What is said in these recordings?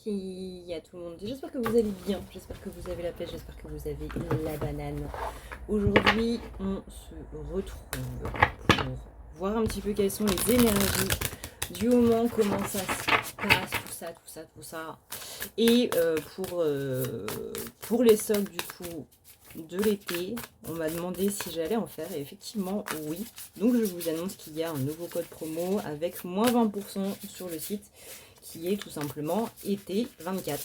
filles, à tout le monde. J'espère que vous allez bien, j'espère que vous avez la pêche, j'espère que vous avez la banane. Aujourd'hui, on se retrouve pour voir un petit peu quelles sont les énergies du moment, comment ça se passe, tout ça. Et pour les soldes du coup de l'été, on m'a demandé si j'allais en faire et effectivement oui. Donc je vous annonce qu'il y a un nouveau code promo avec moins 20% sur le site qui est tout simplement été 24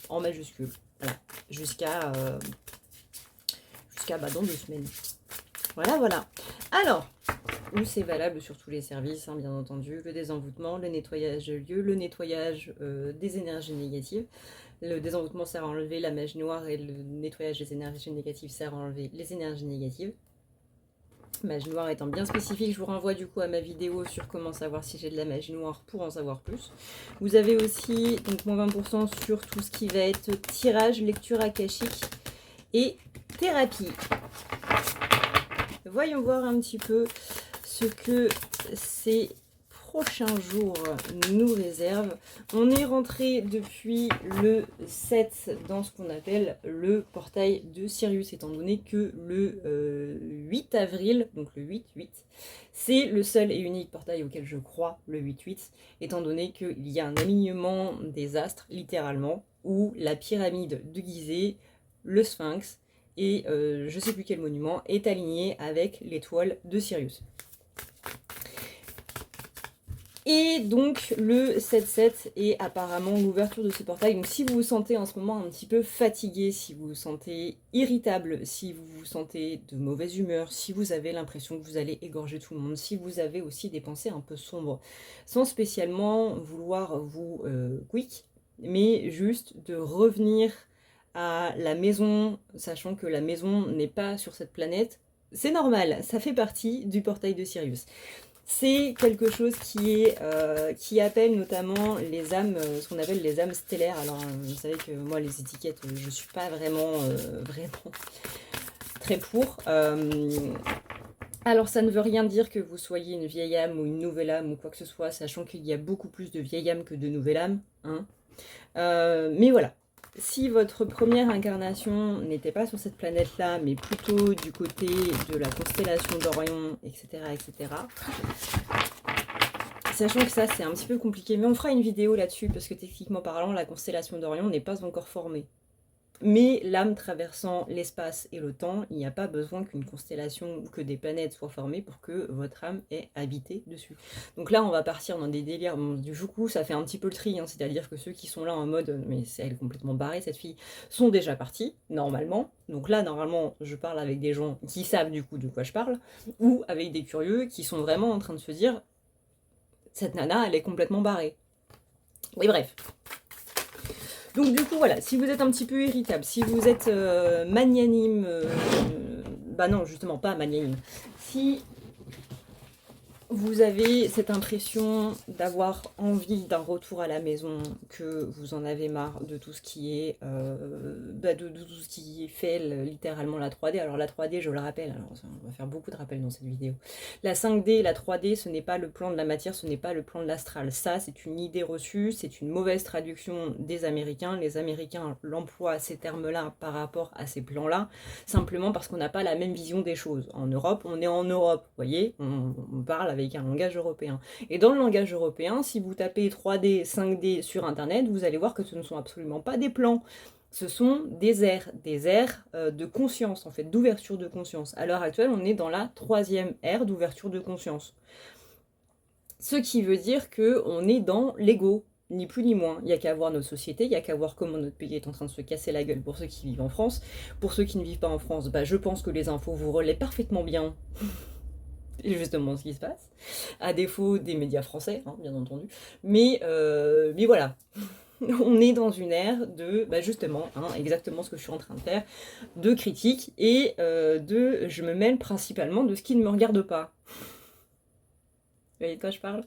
en majuscule. Voilà, jusqu'à dans 2 semaines. Voilà. Alors, où c'est valable sur tous les services, hein, bien entendu, le désenvoûtement, le nettoyage de lieu, le nettoyage des énergies négatives. Le désenvoûtement sert à enlever la magie noire et le nettoyage des énergies négatives sert à enlever les énergies négatives. Magie noire étant bien spécifique, je vous renvoie du coup à ma vidéo sur comment savoir si j'ai de la magie noire pour en savoir plus. Vous avez aussi donc moins 20% sur tout ce qui va être tirage, lecture akashique et thérapie. Voyons voir un petit peu ce que ces prochains jours nous réservent. On est rentré depuis le 7 dans ce qu'on appelle le portail de Sirius, étant donné que le 8 avril, donc le 8-8, c'est le seul et unique portail auquel je crois, le 8-8, étant donné qu'il y a un alignement des astres, littéralement, où la pyramide de Gizeh, le Sphinx, et je sais plus quel monument est aligné avec l'étoile de Sirius. Et donc le 7-7 est apparemment l'ouverture de ce portail. Donc si vous vous sentez en ce moment un petit peu fatigué, si vous vous sentez irritable, si vous vous sentez de mauvaise humeur, si vous avez l'impression que vous allez égorger tout le monde, si vous avez aussi des pensées un peu sombres, sans spécialement vouloir vous quick, mais juste de revenir à la maison, sachant que la maison n'est pas sur cette planète, c'est normal, ça fait partie du portail de Sirius. C'est quelque chose qui appelle notamment les âmes, ce qu'on appelle les âmes stellaires. Alors, vous savez que moi, les étiquettes, je suis pas vraiment très pour. Alors, ça ne veut rien dire que vous soyez une vieille âme ou une nouvelle âme ou quoi que ce soit, sachant qu'il y a beaucoup plus de vieilles âmes que de nouvelles âmes. Hein. Mais voilà. Si votre première incarnation n'était pas sur cette planète-là, mais plutôt du côté de la constellation d'Orion, etc., sachant que ça, c'est un petit peu compliqué, mais on fera une vidéo là-dessus, parce que techniquement parlant, la constellation d'Orion n'est pas encore formée. Mais l'âme traversant l'espace et le temps, il n'y a pas besoin qu'une constellation ou que des planètes soient formées pour que votre âme ait habité dessus. Donc là, on va partir dans des délires. Bon, du coup, ça fait un petit peu le tri, hein, c'est-à-dire que ceux qui sont là en mode « mais elle est complètement barrée, cette fille », sont déjà partis, normalement. Donc là, normalement, je parle avec des gens qui savent du coup de quoi je parle, ou avec des curieux qui sont vraiment en train de se dire « cette nana, elle est complètement barrée ». Oui, bref. Donc du coup voilà, si vous êtes un petit peu irritable, si vous êtes magnanime, bah non justement pas magnanime, si vous avez cette impression d'avoir envie d'un retour à la maison, que vous en avez marre de tout ce qui est de tout ce qui fait littéralement la 3D. Alors la 3D, je le rappelle, alors on va faire beaucoup de rappels dans cette vidéo. La 5D, la 3D, ce n'est pas le plan de la matière, ce n'est pas le plan de l'astral. Ça, c'est une idée reçue, c'est une mauvaise traduction des Américains. Les Américains l'emploient ces termes-là par rapport à ces plans-là, simplement parce qu'on n'a pas la même vision des choses. En Europe, on est en Europe, vous voyez, on parle avec un langage européen. Et dans le langage européen, si vous tapez 3D, 5D sur internet, vous allez voir que ce ne sont absolument pas des plans. Ce sont des aires de conscience, en fait, d'ouverture de conscience. À l'heure actuelle, on est dans la 3e ère d'ouverture de conscience. Ce qui veut dire qu'on est dans l'ego, ni plus ni moins. Il n'y a qu'à voir notre société, il n'y a qu'à voir comment notre pays est en train de se casser la gueule pour ceux qui vivent en France. Pour ceux qui ne vivent pas en France, bah, je pense que les infos vous relaient parfaitement bien justement ce qui se passe, à défaut des médias français, hein, bien entendu. Mais voilà, on est dans une ère de, bah justement, hein, exactement ce que je suis en train de faire, de critique et je me mêle principalement de ce qui ne me regarde pas. Vous voyez de quoi je parle ?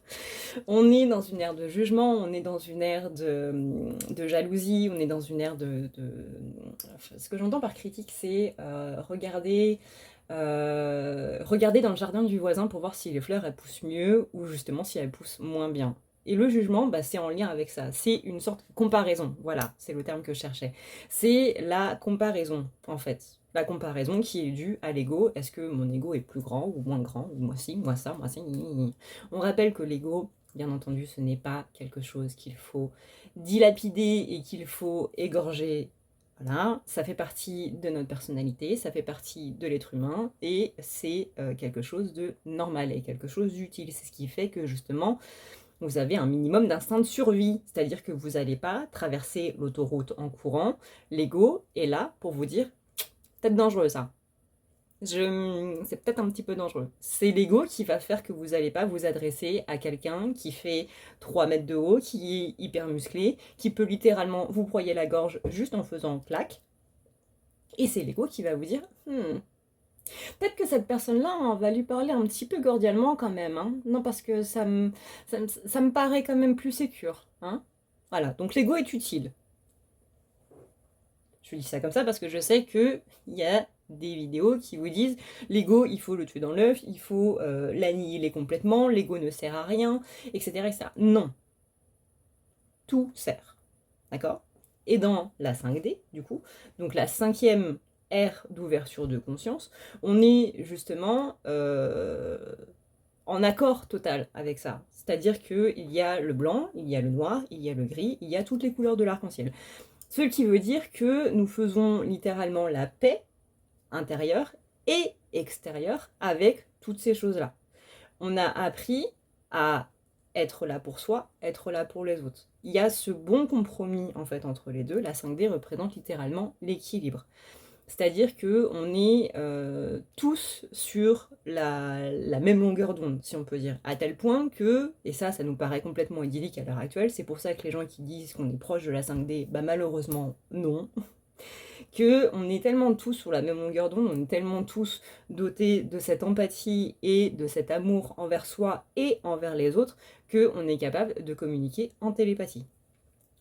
On est dans une ère de jugement, on est dans une ère de jalousie, on est dans une ère Ce que j'entends par critique, c'est regarder dans le jardin du voisin pour voir si les fleurs elles poussent mieux ou justement si elles poussent moins bien. Et le jugement, c'est en lien avec ça. C'est une sorte de comparaison. Voilà, c'est le terme que je cherchais. C'est la comparaison, en fait. La comparaison qui est due à l'ego. Est-ce que mon ego est plus grand ou moins grand? Ou moi ci, moi ça, moi ci. On rappelle que l'ego, bien entendu, ce n'est pas quelque chose qu'il faut dilapider et qu'il faut égorger. Voilà, ça fait partie de notre personnalité, ça fait partie de l'être humain et c'est quelque chose de normal et quelque chose d'utile. C'est ce qui fait que justement, vous avez un minimum d'instinct de survie, c'est-à-dire que vous n'allez pas traverser l'autoroute en courant. L'ego est là pour vous dire, peut-être dangereux ça. C'est peut-être un petit peu dangereux. C'est l'ego qui va faire que vous n'allez pas vous adresser à quelqu'un qui fait 3 mètres de haut, qui est hyper musclé, qui peut littéralement vous broyer la gorge juste en faisant clac. Et c'est l'ego qui va vous dire peut-être que cette personne-là, on va lui parler un petit peu cordialement quand même. Hein. Non, parce que ça me paraît quand même plus sécure. Hein. Voilà, donc l'ego est utile. Je dis ça comme ça parce que je sais qu'il y a des vidéos qui vous disent l'ego, il faut le tuer dans l'œuf, il faut l'annihiler complètement, l'ego ne sert à rien, etc., etc. Non. Tout sert. D'accord? Et dans la 5D, du coup, donc la 5e ère d'ouverture de conscience, on est justement en accord total avec ça. C'est-à-dire qu'il y a le blanc, il y a le noir, il y a le gris, il y a toutes les couleurs de l'arc-en-ciel. Ce qui veut dire que nous faisons littéralement la paix intérieure et extérieure avec toutes ces choses-là. On a appris à être là pour soi, être là pour les autres. Il y a ce bon compromis en fait entre les deux. La 5D représente littéralement l'équilibre. C'est-à-dire qu'on est tous sur la même longueur d'onde, si on peut dire. À tel point que, et ça nous paraît complètement idyllique à l'heure actuelle, c'est pour ça que les gens qui disent qu'on est proche de la 5D, malheureusement, non. Qu'on est tellement tous sur la même longueur d'onde, on est tellement tous dotés de cette empathie et de cet amour envers soi et envers les autres, qu'on est capable de communiquer en télépathie.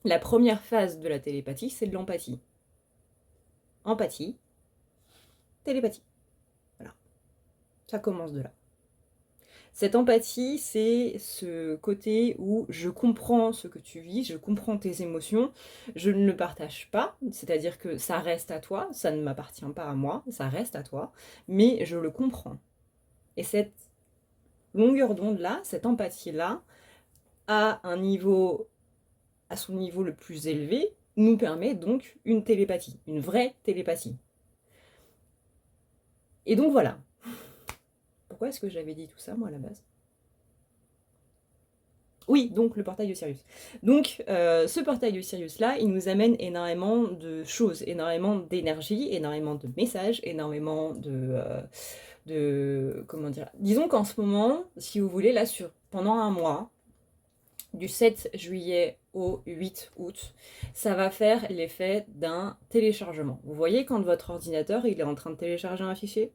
La première phase de la télépathie, c'est de l'empathie. Empathie, télépathie. Voilà. Ça commence de là. Cette empathie, c'est ce côté où je comprends ce que tu vis, je comprends tes émotions, je ne le partage pas, c'est-à-dire que ça reste à toi, ça ne m'appartient pas à moi, ça reste à toi, mais je le comprends. Et cette longueur d'onde-là, cette empathie-là, à son niveau le plus élevé, nous permet donc une télépathie, une vraie télépathie. Et donc voilà. Pourquoi est-ce que j'avais dit tout ça, moi, à la base ? Oui, donc le portail de Sirius. Donc, ce portail de Sirius-là, il nous amène énormément de choses, énormément d'énergie, énormément de messages, énormément comment dire... Disons qu'en ce moment, si vous voulez, là, pendant un mois, du 7 juillet au 8 août, ça va faire l'effet d'un téléchargement. Vous voyez quand votre ordinateur, il est en train de télécharger un fichier ?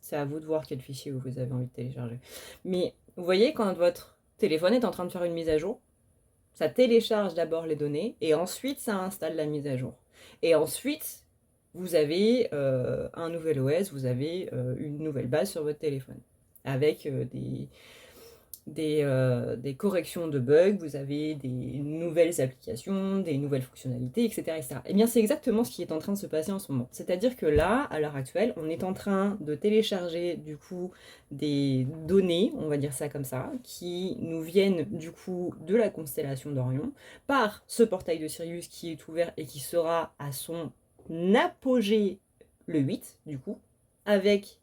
C'est à vous de voir quel fichier vous avez envie de télécharger. Mais vous voyez, quand votre téléphone est en train de faire une mise à jour, ça télécharge d'abord les données et ensuite ça installe la mise à jour. Et ensuite, vous avez un nouvel OS, vous avez une nouvelle base sur votre téléphone avec des corrections de bugs, vous avez des nouvelles applications, des nouvelles fonctionnalités, etc., etc. Et bien c'est exactement ce qui est en train de se passer en ce moment. C'est-à-dire que là, à l'heure actuelle, on est en train de télécharger du coup des données, on va dire ça comme ça, qui nous viennent du coup de la constellation d'Orion, par ce portail de Sirius qui est ouvert et qui sera à son apogée le 8, du coup, avec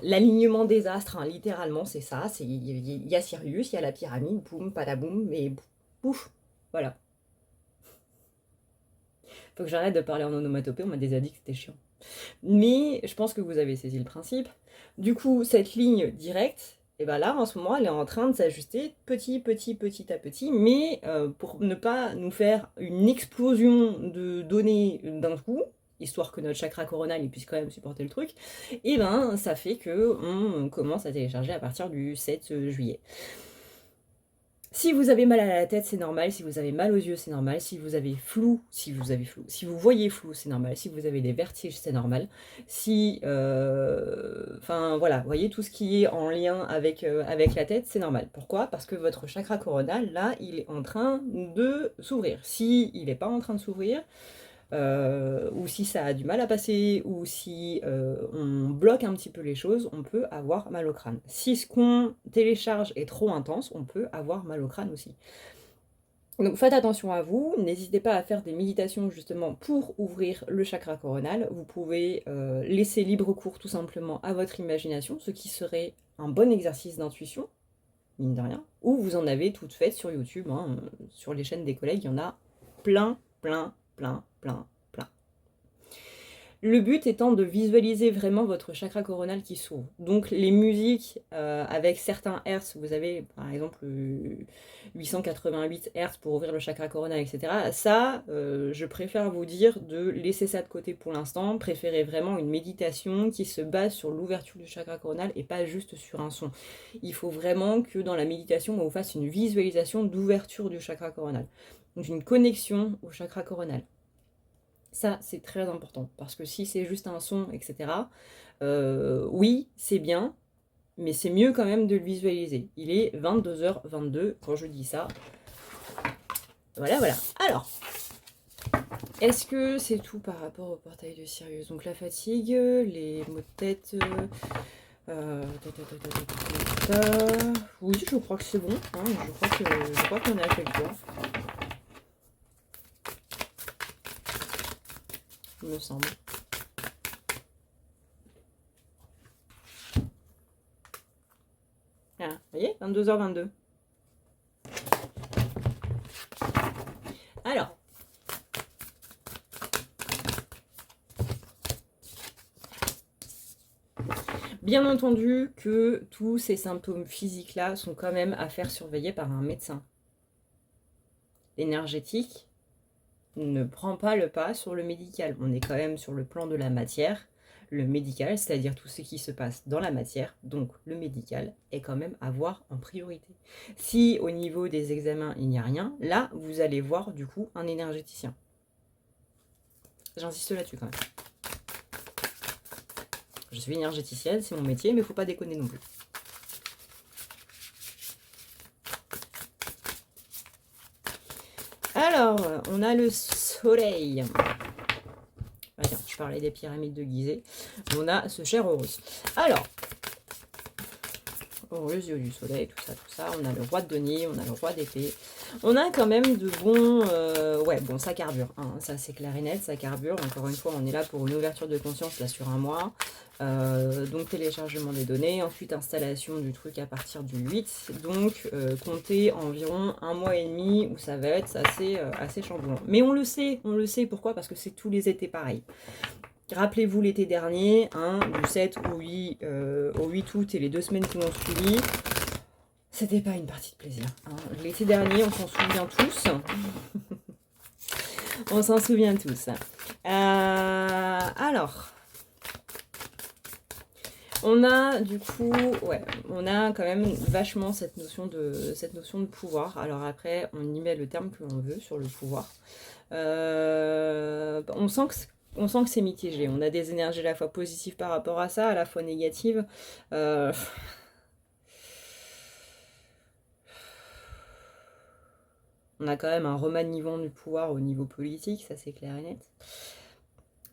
l'alignement des astres, hein, littéralement, c'est ça. Il y a Sirius, il y a la pyramide, boum, padaboum, et pouf, voilà. Faut que j'arrête de parler en onomatopée, on m'a déjà dit que c'était chiant. Mais je pense que vous avez saisi le principe. Du coup, cette ligne directe, et ben là, en ce moment, elle est en train de s'ajuster petit à petit, mais pour ne pas nous faire une explosion de données d'un coup, histoire que notre chakra coronal il puisse quand même supporter le truc, et ben ça fait que on commence à télécharger à partir du 7 juillet. Si vous avez mal à la tête, c'est normal. Si vous avez mal aux yeux, c'est normal. Si vous avez flou, si vous voyez flou, c'est normal. Si vous avez des vertiges, c'est normal. Si, enfin voilà, vous voyez tout ce qui est en lien avec la tête, c'est normal. Pourquoi? Parce que votre chakra coronal, là, il est en train de s'ouvrir. Si il n'est pas en train de s'ouvrir, ou si ça a du mal à passer, ou si on bloque un petit peu les choses, on peut avoir mal au crâne. Si ce qu'on télécharge est trop intense, on peut avoir mal au crâne aussi. Donc faites attention à vous, n'hésitez pas à faire des méditations justement pour ouvrir le chakra coronal. Vous pouvez laisser libre cours tout simplement à votre imagination, ce qui serait un bon exercice d'intuition, mine de rien, ou vous en avez toutes faites sur YouTube, hein, sur les chaînes des collègues, il y en a plein, plein, plein, plein, plein. Le but étant de visualiser vraiment votre chakra coronal qui s'ouvre. Donc les musiques avec certains hertz, vous avez par exemple 888 hertz pour ouvrir le chakra coronal, etc. Ça, je préfère vous dire de laisser ça de côté pour l'instant. Préférez vraiment une méditation qui se base sur l'ouverture du chakra coronal et pas juste sur un son. Il faut vraiment que dans la méditation, on vous fasse une visualisation d'ouverture du chakra coronal. Donc une connexion au chakra coronal. Ça, c'est très important, parce que si c'est juste un son, etc., oui, c'est bien, mais c'est mieux quand même de le visualiser. Il est 22h22 quand je dis ça. Voilà, voilà. Alors, est-ce que c'est tout par rapport au portail de Sirius? Donc la fatigue, les maux de tête... Oui, je crois que c'est bon. Hein, je crois qu'on a fait le tour. Il me semble. Ah, vous voyez, 22h22. Alors, bien entendu que tous ces symptômes physiques-là sont quand même à faire surveiller par un médecin. L'énergétique ne prend pas le pas sur le médical. On est quand même sur le plan de la matière. Le médical, c'est-à-dire tout ce qui se passe dans la matière, donc le médical, est quand même à voir en priorité. Si au niveau des examens, il n'y a rien, là, vous allez voir du coup un énergéticien. J'insiste là-dessus quand même. Je suis énergéticienne, c'est mon métier, mais il ne faut pas déconner non plus. Alors, on a le soleil. Ah tiens, je parlais des pyramides de Gizeh. On a ce cher Horus. Alors, Horus, yeux du soleil, tout ça. On a le roi de denier, on a le roi d'épée. On a quand même de bons... ouais, bon, ça carbure. Hein, ça, c'est clair et net, ça carbure. Encore une fois, on est là pour une ouverture de conscience, là, sur un mois. Donc, téléchargement des données. Ensuite, installation du truc à partir du 8. Donc, comptez environ 1 mois et demi où ça va être assez chamboulant. Mais on le sait. Pourquoi? Parce que c'est tous les étés pareil. Rappelez-vous l'été dernier, hein, du 7 au 8 août et les 2 semaines qui m'ont suivi. C'était pas une partie de plaisir. Hein. L'été dernier, on s'en souvient tous. On s'en souvient tous. Alors, on a du coup, ouais, on a quand même vachement cette notion de pouvoir. Alors après, on y met le terme que l'on veut sur le pouvoir. On sent que c'est mitigé. On a des énergies à la fois positives par rapport à ça, à la fois négatives. On a quand même un remaniement du pouvoir au niveau politique, ça c'est clair et net.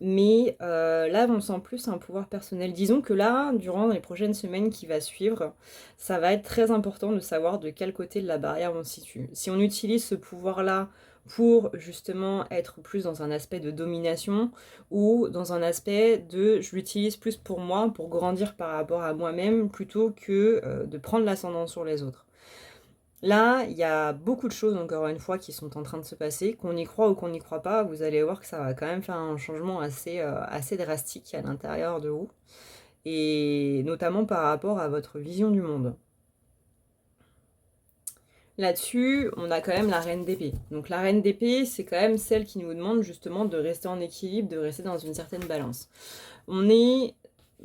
Mais là, on sent plus un pouvoir personnel. Disons que là, durant les prochaines semaines qui va suivre, ça va être très important de savoir de quel côté de la barrière on se situe. Si on utilise ce pouvoir-là pour justement être plus dans un aspect de domination ou dans un aspect de je l'utilise plus pour moi, pour grandir par rapport à moi-même, plutôt que de prendre l'ascendant sur les autres. Là, il y a beaucoup de choses, encore une fois, qui sont en train de se passer. Qu'on y croit ou qu'on n'y croit pas, vous allez voir que ça va quand même faire un changement assez drastique à l'intérieur de vous. Et notamment par rapport à votre vision du monde. Là-dessus, on a quand même la reine d'épée. Donc la reine d'épée, c'est quand même celle qui nous demande justement de rester en équilibre, de rester dans une certaine balance. On est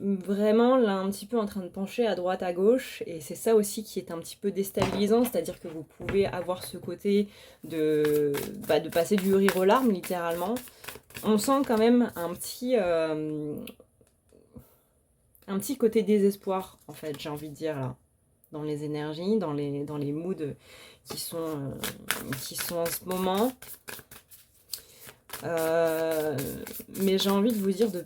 vraiment là un petit peu en train de pencher à droite à gauche, et c'est ça aussi qui est un petit peu déstabilisant, c'est-à-dire que vous pouvez avoir ce côté de passer du rire aux larmes littéralement. On sent quand même un petit côté désespoir en fait, j'ai envie de dire là, dans les énergies, dans les moods qui sont en ce moment. Mais j'ai envie de vous dire de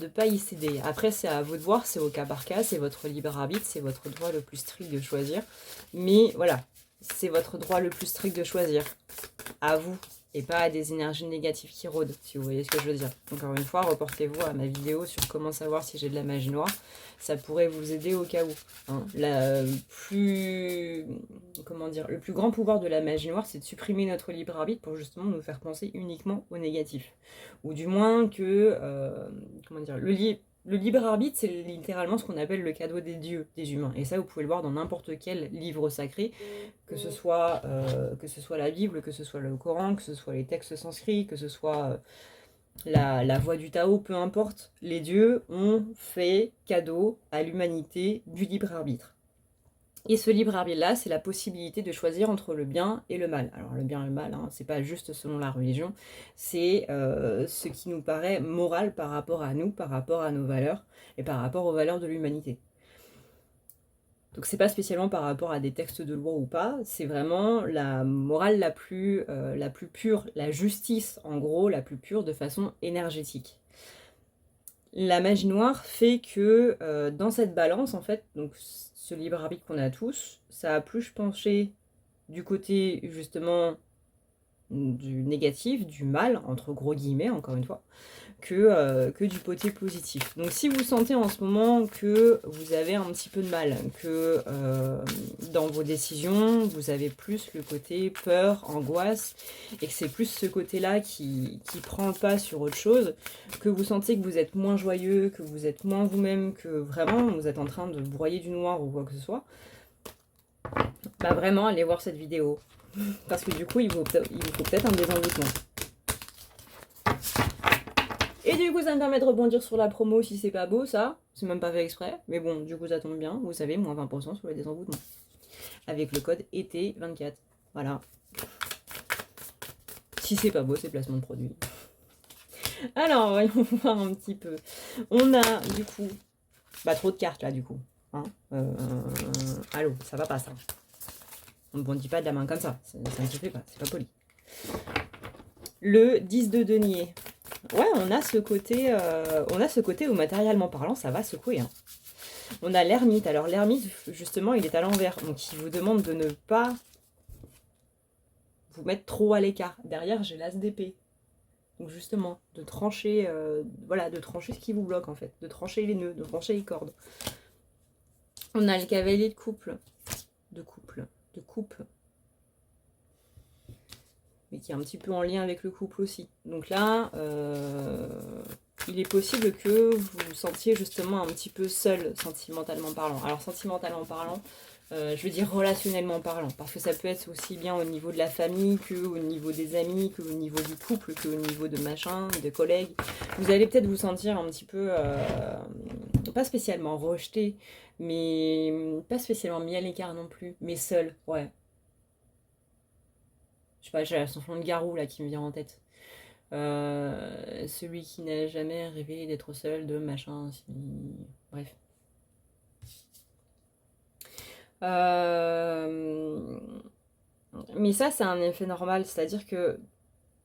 pas y céder. Après, c'est à vous de voir, c'est au cas par cas, c'est votre libre arbitre, c'est votre droit le plus strict de choisir. Mais voilà, c'est votre droit le plus strict de choisir. À vous, et pas à des énergies négatives qui rôdent, si vous voyez ce que je veux dire. Encore une fois, reportez-vous à ma vidéo sur comment savoir si j'ai de la magie noire. Ça pourrait vous aider au cas où. Hein. Le plus grand pouvoir de la magie noire, c'est de supprimer notre libre arbitre pour justement nous faire penser uniquement au négatif. Ou du moins que, le libre arbitre, c'est littéralement ce qu'on appelle le cadeau des dieux, des humains. Et ça, vous pouvez le voir dans n'importe quel livre sacré, que ce soit la Bible, que ce soit le Coran, que ce soit les textes sanscrits, que ce soit la voie du Tao, peu importe. Les dieux ont fait cadeau à l'humanité du libre arbitre. Et ce libre arbitre-là, c'est la possibilité de choisir entre le bien et le mal. Alors le bien et le mal, hein, c'est pas juste selon la religion, c'est ce qui nous paraît moral par rapport à nous, par rapport à nos valeurs, et par rapport aux valeurs de l'humanité. Donc c'est pas spécialement par rapport à des textes de loi ou pas, c'est vraiment la morale la plus pure, la justice en gros, la plus pure de façon énergétique. La magie noire fait que dans cette balance, en fait, donc ce libre arbitre qu'on a tous, ça a plus penché du côté justement du négatif, du mal, entre gros guillemets, encore une fois, que du côté positif. Donc si vous sentez en ce moment que vous avez un petit peu de mal, que dans vos décisions, vous avez plus le côté peur, angoisse, et que c'est plus ce côté-là qui prend le pas sur autre chose, que vous sentez que vous êtes moins joyeux, que vous êtes moins vous-même, que vraiment vous êtes en train de broyer du noir ou quoi que ce soit, bah vraiment allez voir cette vidéo. Parce que du coup, il vous faut peut-être un désenvoûtement. Et du coup, ça me permet de rebondir sur la promo si c'est pas beau, ça. C'est même pas fait exprès. Mais bon, du coup, ça tombe bien. Vous savez, moins 20% sur les désenvoûtements. Avec le code ET24. Voilà. Si c'est pas beau, c'est placement de produit. Alors, voyons voir un petit peu. On a, du coup... Bah, trop de cartes, là, du coup. Hein allô, ça va pas, ça. On ne bondit pas de la main comme ça. Ça ne se fait pas, c'est pas poli. Le 10 de denier. Ouais, on a ce côté où matériellement parlant, ça va secouer. Hein. On a l'ermite. Alors l'ermite, justement, il est à l'envers. Donc il vous demande de ne pas vous mettre trop à l'écart. Derrière, j'ai l'as d'épée. Donc justement, de trancher, de trancher ce qui vous bloque en fait. De trancher les nœuds, de trancher les cordes. On a le cavalier de coupe. Mais qui est un petit peu en lien avec le couple aussi. Donc là, il est possible que vous vous sentiez justement un petit peu seul, sentimentalement parlant. Alors sentimentalement parlant, je veux dire relationnellement parlant, parce que ça peut être aussi bien au niveau de la famille, que au niveau des amis, que au niveau du couple, que au niveau de machin, de collègues. Vous allez peut-être vous sentir un petit peu, pas spécialement rejeté, mais pas spécialement mis à l'écart non plus, mais seul, ouais. Je sais pas, j'ai la sensation de Garou là qui me vient en tête. Celui qui n'a jamais rêvé d'être seul, de machin, bref. Mais ça, c'est un effet normal, c'est-à-dire que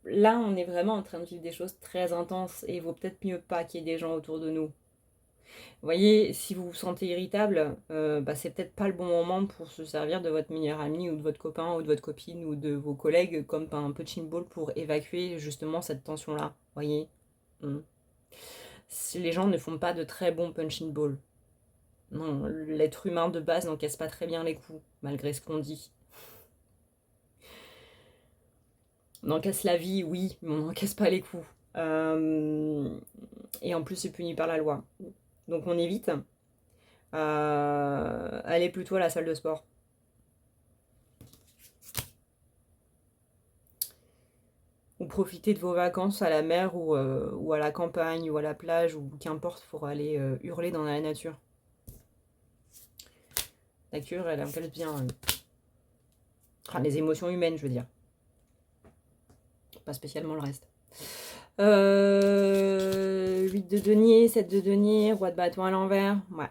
là, on est vraiment en train de vivre des choses très intenses et il vaut peut-être mieux pas qu'il y ait des gens autour de nous. Vous voyez, si vous vous sentez irritable, c'est peut-être pas le bon moment pour se servir de votre meilleur ami ou de votre copain ou de votre copine ou de vos collègues comme un punching ball pour évacuer justement cette tension-là. Vous voyez Les gens ne font pas de très bons punching ball. Non, l'être humain de base n'encaisse pas très bien les coups, malgré ce qu'on dit. On encaisse la vie, oui, mais on n'encaisse pas les coups. Et en plus, c'est puni par la loi. Donc on évite. Allez plutôt à la salle de sport. Ou profiter de vos vacances à la mer ou à la campagne ou à la plage ou qu'importe pour aller hurler dans la nature. La nature, elle impulse bien enfin, les émotions humaines, je veux dire. Pas spécialement le reste. 8 de denier, 7 de denier, roi de bâton à l'envers. Ouais.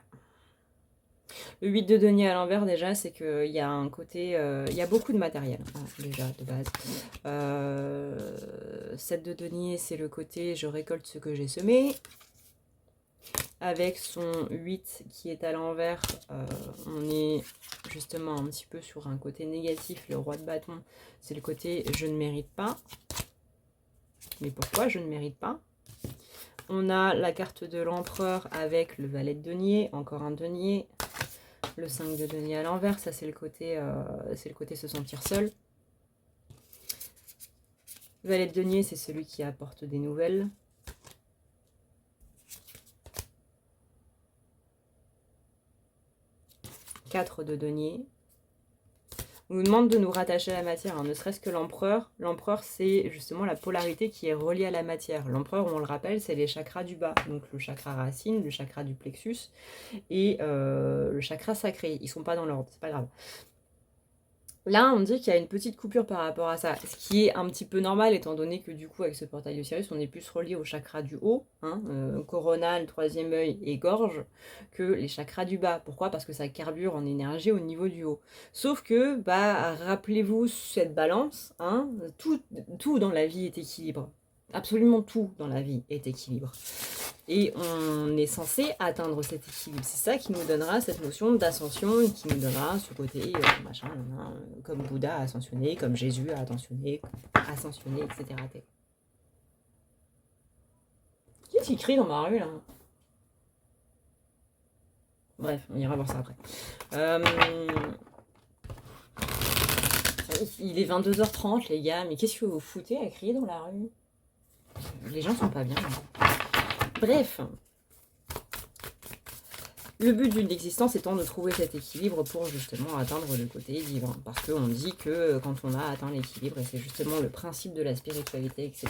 Le 8 de denier à l'envers, déjà, c'est qu'il y a un côté... il y a beaucoup de matériel, hein, déjà, de base. 7 de denier, c'est le côté je récolte ce que j'ai semé. Avec son 8 qui est à l'envers, on est justement un petit peu sur un côté négatif. Le roi de bâton, c'est le côté je ne mérite pas. Mais pourquoi je ne mérite pas? On a la carte de l'empereur avec le valet de denier, encore un denier. Le 5 de denier à l'envers, ça c'est le côté se sentir seul. Valet de denier, c'est celui qui apporte des nouvelles. De denier. On nous demande de nous rattacher à la matière, hein, ne serait-ce que l'empereur. L'empereur, c'est justement la polarité qui est reliée à la matière. L'empereur, on le rappelle, c'est les chakras du bas. Donc le chakra racine, le chakra du plexus et le chakra sacré. Ils sont pas dans l'ordre, c'est pas grave. Là, on dit qu'il y a une petite coupure par rapport à ça, ce qui est un petit peu normal, étant donné que du coup, avec ce portail de Sirius, on est plus relié au chakra du haut, hein, coronal, troisième œil et gorge, que les chakras du bas. Pourquoi? Parce que ça carbure en énergie au niveau du haut. Sauf que, bah, rappelez-vous cette balance, hein, tout dans la vie est équilibre. Absolument tout dans la vie est équilibre. Et on est censé atteindre cet équilibre. C'est ça qui nous donnera cette notion d'ascension, qui nous donnera ce côté machin, comme Bouddha a ascensionné, comme Jésus a ascensionné, etc. Qui est-ce qui crie dans ma rue là? Bref, on ira voir ça après. Il est 22h30 les gars, mais qu'est-ce que vous foutez à crier dans la rue? Les gens sont pas bien. Bref, le but d'une existence étant de trouver cet équilibre pour justement atteindre le côté divin. Parce qu'on dit que quand on a atteint l'équilibre, et c'est justement le principe de la spiritualité, etc.,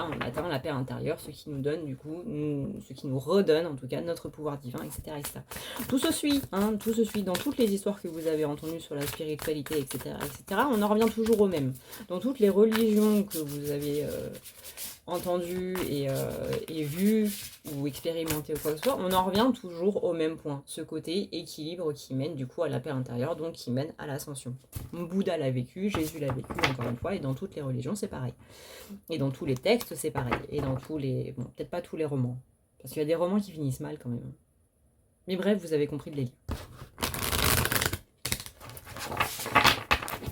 on atteint la paix intérieure, ce qui nous donne du coup, ce qui nous redonne en tout cas notre pouvoir divin, etc. Tout se suit, hein, tout se suit dans toutes les histoires que vous avez entendues sur la spiritualité, etc., on en revient toujours au même. Dans toutes les religions que vous avez entendu et vu ou expérimenté ou quoi que ce soit, on en revient toujours au même point, ce côté équilibre qui mène du coup à la paix intérieure, donc qui mène à l'ascension. Bouddha l'a vécu, Jésus l'a vécu encore une fois, et dans toutes les religions c'est pareil. Et dans tous les textes c'est pareil, et dans tous les... bon, peut-être pas tous les romans, parce qu'il y a des romans qui finissent mal quand même. Mais bref, vous avez compris de les lire.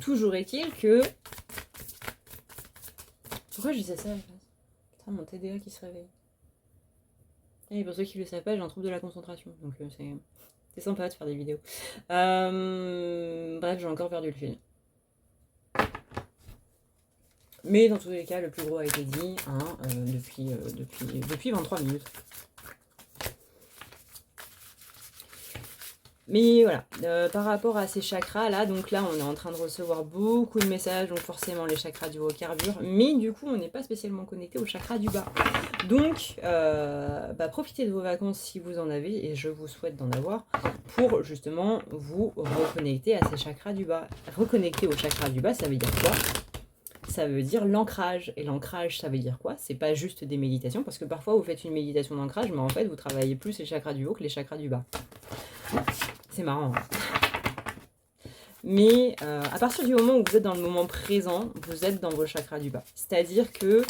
Toujours est-il que... Pourquoi je disais ça? Mon TDA qui se réveille. Et pour ceux qui ne le savent pas, j'ai un trouble de la concentration. Donc c'est sympa de faire des vidéos. Bref, j'ai encore perdu le fil. Mais dans tous les cas, le plus gros a été dit hein, depuis 23 minutes. Mais voilà, par rapport à ces chakras là, donc là on est en train de recevoir beaucoup de messages, donc forcément les chakras du haut carburent, mais du coup on n'est pas spécialement connecté au chakra du bas. Donc profitez de vos vacances si vous en avez, et je vous souhaite d'en avoir, pour justement vous reconnecter à ces chakras du bas. Reconnecter au chakra du bas, ça veut dire quoi? Ça veut dire l'ancrage. Et l'ancrage, ça veut dire quoi? C'est pas juste des méditations, parce que parfois vous faites une méditation d'ancrage, mais en fait vous travaillez plus les chakras du haut que les chakras du bas. C'est marrant. Mais à partir du moment où vous êtes dans le moment présent, vous êtes dans vos chakras du bas. C'est-à-dire que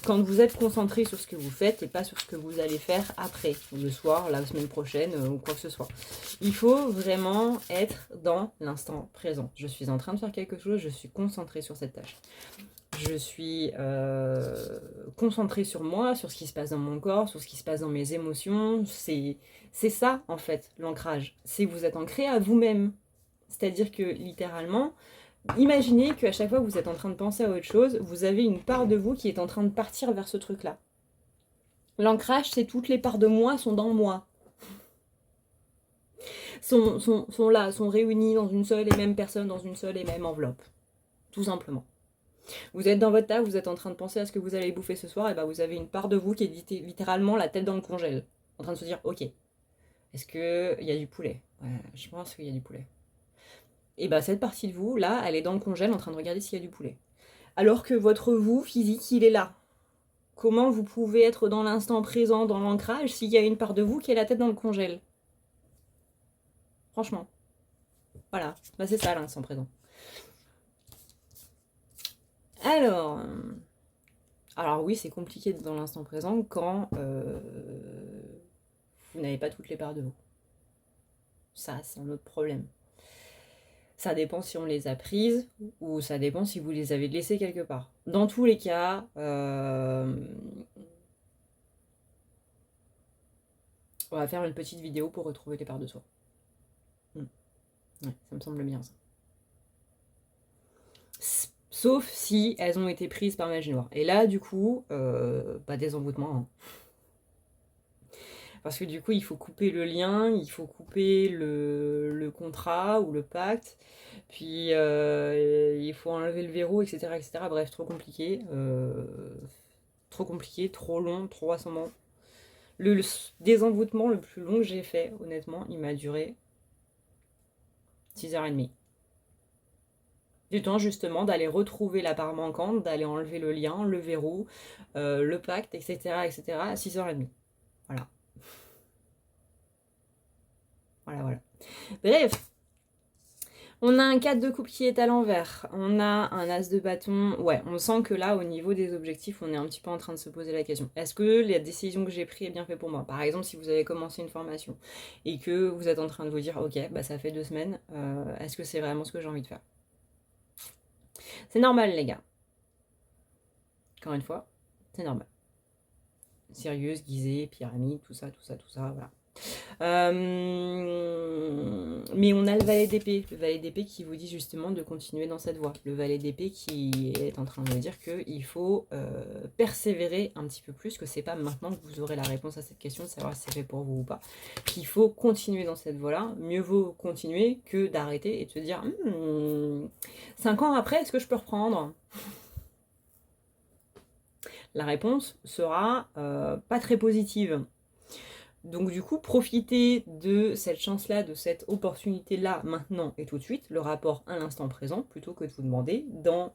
quand vous êtes concentré sur ce que vous faites et pas sur ce que vous allez faire après, le soir, la semaine prochaine ou quoi que ce soit. Il faut vraiment être dans l'instant présent. Je suis en train de faire quelque chose, je suis concentrée sur cette tâche. Je suis concentrée sur moi, sur ce qui se passe dans mon corps, sur ce qui se passe dans mes émotions. C'est ça, en fait, l'ancrage. C'est que vous êtes ancré à vous-même. C'est-à-dire que, littéralement, imaginez qu'à chaque fois que vous êtes en train de penser à autre chose, vous avez une part de vous qui est en train de partir vers ce truc-là. L'ancrage, c'est toutes les parts de moi sont dans moi. Sont là, sont réunies dans une seule et même personne, dans une seule et même enveloppe. Tout simplement. Vous êtes dans votre table, vous êtes en train de penser à ce que vous allez bouffer ce soir, et bah vous avez une part de vous qui est littéralement la tête dans le congèle, en train de se dire, ok, est-ce qu'il y a du poulet? Ouais, je pense qu'il y a du poulet. Et bah cette partie de vous, là, elle est dans le congèle en train de regarder s'il y a du poulet. Alors que votre vous physique, il est là. Comment vous pouvez être dans l'instant présent, dans l'ancrage, s'il y a une part de vous qui est la tête dans le congèle? Franchement. Voilà, bah c'est ça l'instant présent. Alors, oui, c'est compliqué d'être dans l'instant présent quand vous n'avez pas toutes les parts de vous. Ça, c'est un autre problème. Ça dépend si on les a prises ou ça dépend si vous les avez laissées quelque part. Dans tous les cas, on va faire une petite vidéo pour retrouver les parts de soi. Ouais, ça me semble bien ça. Sauf si elles ont été prises par magie noire. Et là, du coup, pas des envoûtements. Hein. Parce que du coup, il faut couper le lien, il faut couper le contrat ou le pacte, puis il faut enlever le verrou, etc. etc. Bref, trop compliqué. Trop long, trop assommant. Le désenvoûtement le plus long que j'ai fait, honnêtement, il m'a duré 6h30. Du temps justement d'aller retrouver la part manquante, d'aller enlever le lien, le verrou, le pacte, etc. etc. à 6h30. Voilà. Voilà. Bref, on a un 4 de coupe qui est à l'envers. On a un as de bâton. Ouais, on sent que là, au niveau des objectifs, on est un petit peu en train de se poser la question. Est-ce que la décision que j'ai prise est bien faite pour moi? Par exemple, si vous avez commencé une formation et que vous êtes en train de vous dire, ok, bah ça fait 2 semaines, est-ce que c'est vraiment ce que j'ai envie de faire? C'est normal, les gars. Encore une fois, c'est normal. Sérieuse, guisée, pyramide, tout ça, voilà. Mais on a le valet d'épée qui vous dit justement de continuer dans cette voie. Le valet d'épée qui est en train de me dire qu'il faut persévérer un petit peu plus, que c'est pas maintenant que vous aurez la réponse à cette question, de savoir si c'est fait pour vous ou pas, qu'il faut continuer dans cette voie-là. Mieux vaut continuer que d'arrêter et de se dire 5 ans après, est-ce que je peux reprendre? La réponse sera pas très positive. Donc du coup, profitez de cette chance-là, de cette opportunité-là, maintenant et tout de suite, le rapport à l'instant présent, plutôt que de vous demander dans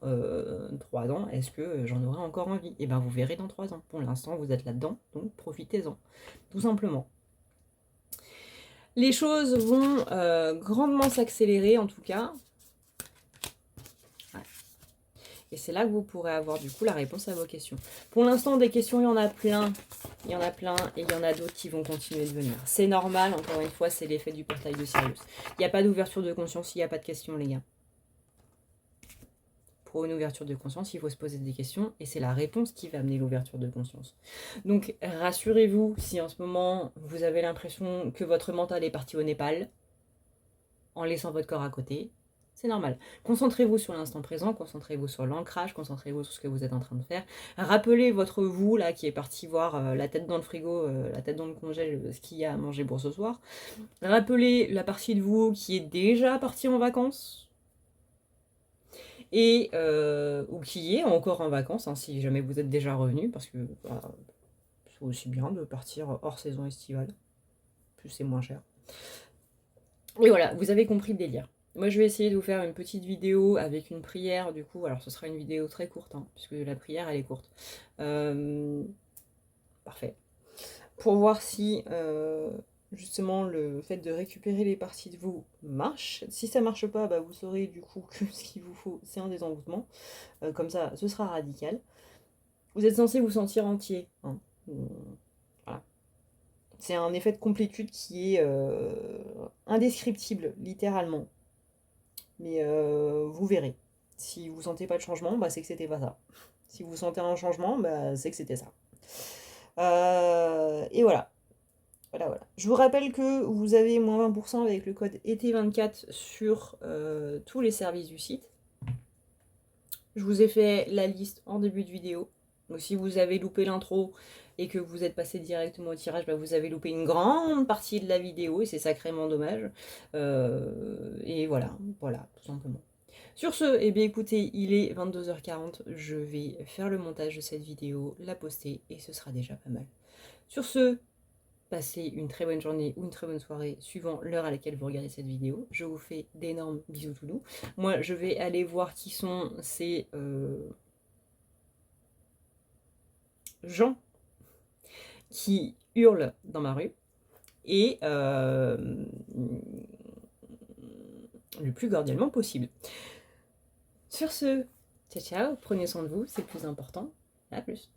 3 ans, est-ce que j'en aurai encore envie? Et bien vous verrez dans 3 ans. Pour l'instant, vous êtes là-dedans, donc profitez-en, tout simplement. Les choses vont grandement s'accélérer en tout cas. Et c'est là que vous pourrez avoir du coup la réponse à vos questions. Pour l'instant, des questions, il y en a plein. Il y en a plein et il y en a d'autres qui vont continuer de venir. C'est normal, encore une fois, c'est l'effet du portail de Sirius. Il n'y a pas d'ouverture de conscience, il n'y a pas de questions, les gars. Pour une ouverture de conscience, il faut se poser des questions et c'est la réponse qui va amener l'ouverture de conscience. Donc, rassurez-vous si en ce moment, vous avez l'impression que votre mental est parti au Népal, en laissant votre corps à côté. C'est normal. Concentrez-vous sur l'instant présent, concentrez-vous sur l'ancrage, concentrez-vous sur ce que vous êtes en train de faire. Rappelez votre vous, là, qui est parti voir la tête dans le frigo, la tête dans le congèle, ce qu'il y a à manger pour ce soir. Rappelez la partie de vous qui est déjà partie en vacances. Et, ou qui est encore en vacances, hein, si jamais vous êtes déjà revenu, parce que c'est aussi bien de partir hors saison estivale. Plus c'est moins cher. Et voilà, vous avez compris le délire. Moi, je vais essayer de vous faire une petite vidéo avec une prière, du coup. Alors, ce sera une vidéo très courte, hein, puisque la prière, elle est courte. Parfait. Pour voir si, justement, le fait de récupérer les parties de vous marche. Si ça marche pas, bah, vous saurez, du coup, que ce qu'il vous faut, c'est un désenvoûtement. Comme ça, ce sera radical. Vous êtes censé vous sentir entier. Hein. Voilà. C'est un effet de complétude qui est indescriptible, littéralement. Mais vous verrez. Si vous sentez pas de changement, bah, c'est que c'était pas ça. Si vous sentez un changement, bah, c'est que c'était ça. Et voilà. Voilà. Je vous rappelle que vous avez moins 20% avec le code été24 sur tous les services du site. Je vous ai fait la liste en début de vidéo. Donc si vous avez loupé l'intro et que vous êtes passé directement au tirage, bah, vous avez loupé une grande partie de la vidéo et c'est sacrément dommage. Et voilà, tout simplement. Sur ce, eh bien écoutez, il est 22h40, je vais faire le montage de cette vidéo, la poster et ce sera déjà pas mal. Sur ce, passez une très bonne journée ou une très bonne soirée suivant l'heure à laquelle vous regardez cette vidéo. Je vous fais d'énormes bisous tout doux. Moi, je vais aller voir qui sont ces gens qui hurlent dans ma rue et le plus cordialement possible. Sur ce, ciao ciao, prenez soin de vous, c'est le plus important. À plus.